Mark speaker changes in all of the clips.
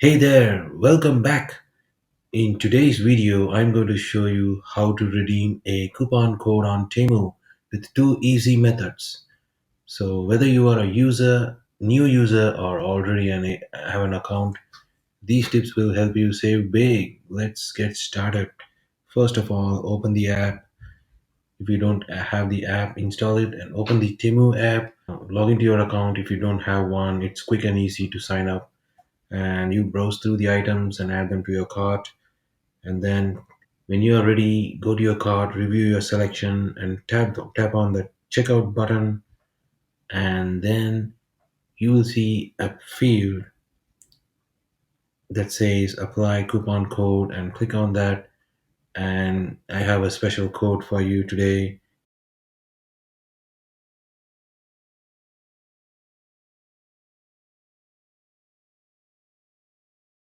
Speaker 1: Hey there, welcome back. In today's video, I'm going to show you how to redeem a coupon code on Temu with two easy methods. So whether you are a user, new user or already have an account, these tips will help you save big. Let's get started. First of all, open the app. If you don't have the app, install it and open the Temu app. Log into your account if you don't have one. It's quick and easy to sign up and you browse through the items and add them to your cart. And then when you are ready, go to your cart, review your selection, and tap on the checkout button. And then you will see a field that says apply coupon code, and click on that. And I have a special code for you today.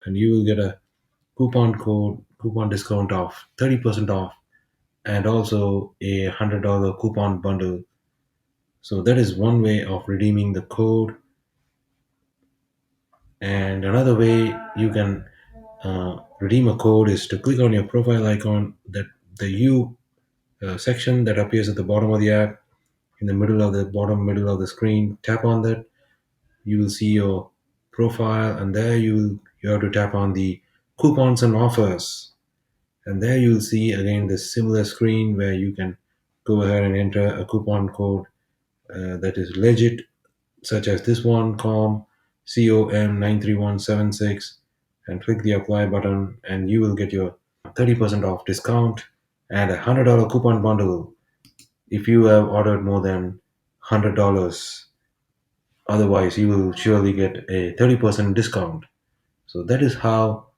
Speaker 1: And you will get a coupon discount of 30% off, and also a $100 coupon bundle. So that is one way of redeeming the code. And another way you can redeem a code is to click on your profile icon, that the U section that appears at the bottom of the app, in the middle of the screen. Tap on that. You will see your profile, and there you have to tap on the coupons and offers, and there you will see again the similar screen where you can go ahead and enter a coupon code that is legit, such as this one, COM93176, and click the apply button, and you will get your 30% off discount and a $100 coupon bundle if you have ordered more than $100. Otherwise, you will surely get a 30% discount. So that is how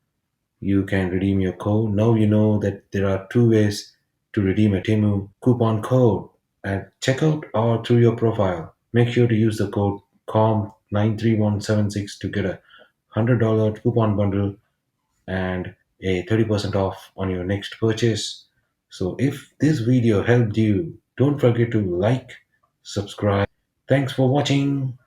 Speaker 1: you can redeem your code. Now you know that there are two ways to redeem a Temu coupon code: at checkout or through your profile. Make sure to use the code COM93176 to get a $100 coupon bundle and a 30% off on your next purchase. So if this video helped you, don't forget to like, subscribe. Thanks for watching.